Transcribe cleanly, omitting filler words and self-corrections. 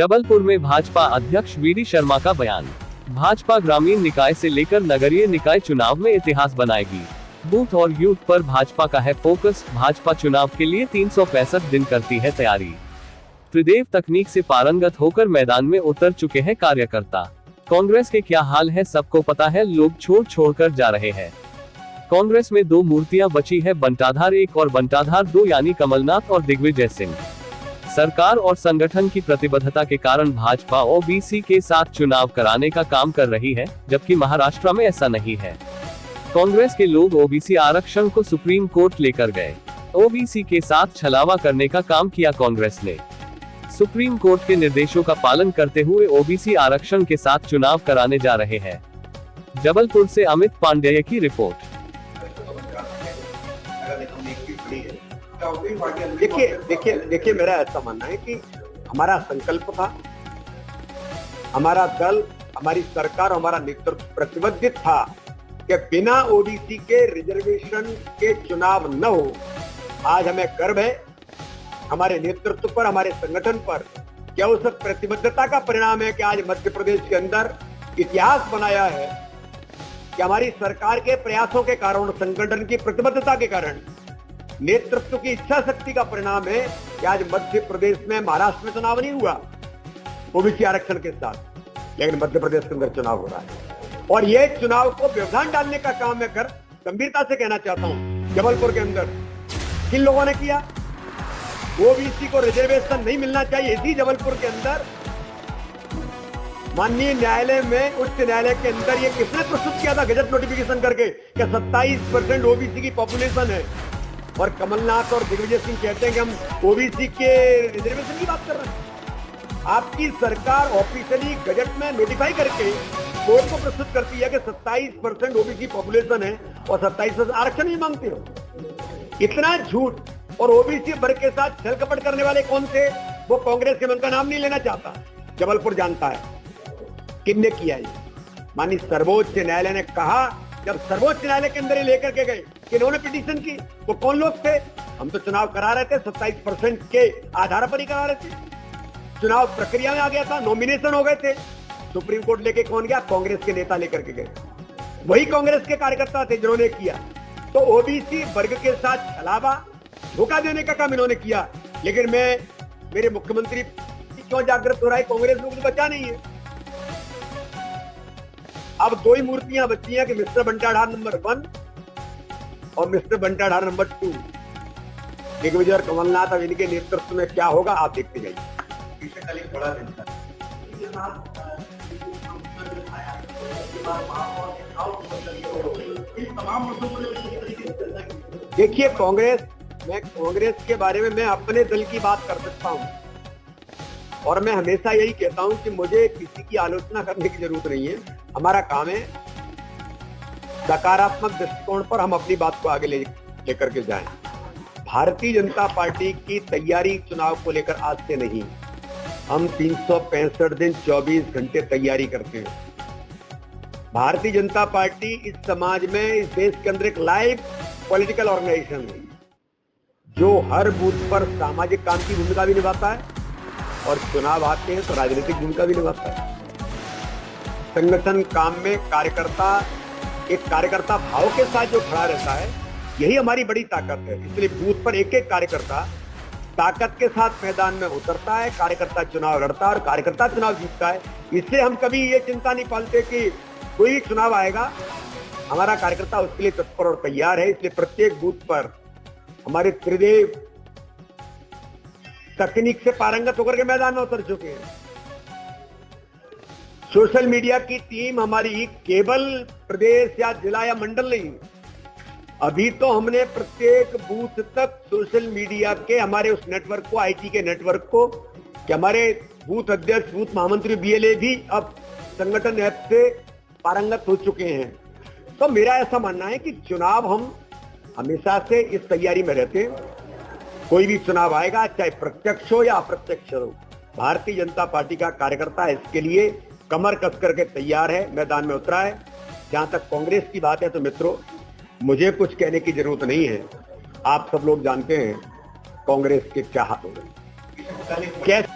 जबलपुर में भाजपा अध्यक्ष वीडी शर्मा का बयान। भाजपा ग्रामीण निकाय से लेकर नगरीय निकाय चुनाव में इतिहास बनाएगी। बूथ और यूथ पर भाजपा का है फोकस। भाजपा चुनाव के लिए 365 दिन करती है तैयारी। त्रिदेव तकनीक से पारंगत होकर मैदान में उतर चुके हैं कार्यकर्ता। कांग्रेस के क्या हाल है सबको पता है, लोग छोड़कर जा रहे हैं। कांग्रेस में दो मूर्तियां बची है, बंटाधार 1 और बंटाधार 2 यानी कमलनाथ और दिग्विजय सिंह। सरकार और संगठन की प्रतिबद्धता के कारण भाजपा ओबीसी के साथ चुनाव कराने का काम कर रही है, जबकि महाराष्ट्र में ऐसा नहीं है। कांग्रेस के लोग ओबीसी आरक्षण को सुप्रीम कोर्ट लेकर गए। ओबीसी के साथ छलावा करने का काम किया कांग्रेस ने। सुप्रीम कोर्ट के निर्देशों का पालन करते हुए ओबीसी आरक्षण के साथ चुनाव कराने जा रहे हैं। जबलपुर से अमित पांडेय की रिपोर्ट। देखिए मेरा ऐसा मानना है कि हमारा संकल्प था, हमारा दल, हमारी सरकार, हमारा नेतृत्व प्रतिबद्ध था कि बिना ओबीसी के रिजर्वेशन के चुनाव न हो। आज हमें गर्व है हमारे नेतृत्व पर, हमारे संगठन पर। क्या उस प्रतिबद्धता का परिणाम है कि आज मध्य प्रदेश के अंदर इतिहास बनाया है कि हमारी सरकार के प्रयासों के कारण, संगठन की प्रतिबद्धता के कारण, नेतृत्व की इच्छा शक्ति का परिणाम है कि आज मध्य प्रदेश में, महाराष्ट्र में चुनाव नहीं हुआ ओबीसी आरक्षण के साथ, लेकिन मध्य प्रदेश के अंदर चुनाव हो रहा है। और ये चुनाव को व्यवधान डालने का काम मैं गंभीरता से कहना चाहता हूं। जबलपुर के अंदर किन लोगों ने किया? ओबीसी को रिजर्वेशन नहीं मिलना चाहिए, इसी जबलपुर के अंदर माननीय न्यायालय में, उच्च न्यायालय के अंदर ये किसने प्रस्तुत किया था गजट नोटिफिकेशन करके कि 27% ओबीसी की पॉपुलेशन है, और कमलनाथ और दिग्विजय सिंह कहते हैं कि हम ओबीसी के रिजर्वेशन की बात कर रहे हैं। आपकी सरकार ऑफिशियली गजट में नोटिफाई करके कोर्ट को प्रस्तुत करती है कि 27% ओबीसी पॉपुलेशन है और 27% आरक्षण ही मांगते हो। इतना झूठ। और ओबीसी वर्ग के साथ छल कपट करने वाले कौन थे? वो कांग्रेस के, मैं उनका नाम नहीं लेना चाहता, जबलपुर जानता है किसने किया ये। माननीय सर्वोच्च न्यायालय ने कहा, जब सर्वोच्च न्यायालय के अंदर लेकर के गए कि इन्होंने पिटीशन की, वो कौन लोग थे? हम तो चुनाव करा रहे थे, 27% के आधार पर ही करा रहे थे। चुनाव प्रक्रिया में आ गया था, नॉमिनेशन हो गए थे। सुप्रीम कोर्ट लेके कौन गया? कांग्रेस के नेता लेकर के गए। वही कांग्रेस के कार्यकर्ता थे जिन्होंने किया। तो ओबीसी वर्ग के साथ छलावा, धोखा देने का काम इन्होंने किया। लेकिन मेरे मुख्यमंत्री क्यों जागृत हो रहा है? कांग्रेस लोग तो बचा नहीं है। अब दो ही मूर्तियां बची हैं कि मिस्टर बंटाधार नंबर 1 और मिस्टर बंटाधार नंबर 2। दिग्विजय और कमलनाथ, अब इनके नेतृत्व में क्या होगा आप देखते जाइए। देखिए कांग्रेस के बारे में मैं अपने दल की बात कर सकता हूं, और मैं हमेशा यही कहता हूं कि मुझे किसी की आलोचना करने की जरूरत नहीं है। हमारा काम है सकारात्मक दृष्टिकोण पर हम अपनी बात को आगे लेकर के जाएं। भारतीय जनता पार्टी की तैयारी चुनाव को लेकर आज से नहीं, हम 365 दिन 24 घंटे तैयारी करते हैं। भारतीय जनता पार्टी इस समाज में, इस देश के अंदर एक लाइव पॉलिटिकल ऑर्गेनाइजेशन है जो हर बूथ पर सामाजिक काम की भूमिका भी निभाता है, और चुनाव आते हैं तो राजनीतिक भूमिका भी निभाता है। संगठन काम में एक कार्यकर्ता भाव के साथ जो खड़ा रहता है, यही हमारी बड़ी ताकत है। इसलिए बूथ पर एक एक कार्यकर्ता ताकत के साथ मैदान में उतरता है, कार्यकर्ता चुनाव लड़ता है और कार्यकर्ता चुनाव जीतता है। इससे हम कभी ये चिंता नहीं पालते कि कोई भी चुनाव आएगा, हमारा कार्यकर्ता उसके लिए तत्पर और तैयार है। इसलिए प्रत्येक बूथ पर हमारे त्रिदेव तकनीक से पारंगत होकर के मैदान में उतर चुके हैं। सोशल मीडिया की टीम हमारी केवल प्रदेश या जिला या मंडल नहीं, अभी तो हमने प्रत्येक बूथ तक सोशल मीडिया के हमारे उस नेटवर्क को, आईटी के नेटवर्क को, कि हमारे बूथ अध्यक्ष, बूथ महामंत्री, बीएलए भी अब संगठन ऐप से पारंगत हो चुके हैं। तो मेरा ऐसा मानना है कि चुनाव हम हमेशा से इस तैयारी में रहते हैं। कोई भी चुनाव आएगा, चाहे प्रत्यक्ष हो या अप्रत्यक्ष हो, भारतीय जनता पार्टी का कार्यकर्ता इसके लिए कमर कस करके तैयार है, मैदान में उतरा है। जहां तक कांग्रेस की बात है तो मित्रों, मुझे कुछ कहने की जरूरत नहीं है। आप सब लोग जानते हैं कांग्रेस के क्या हाथ हो गए, कैसे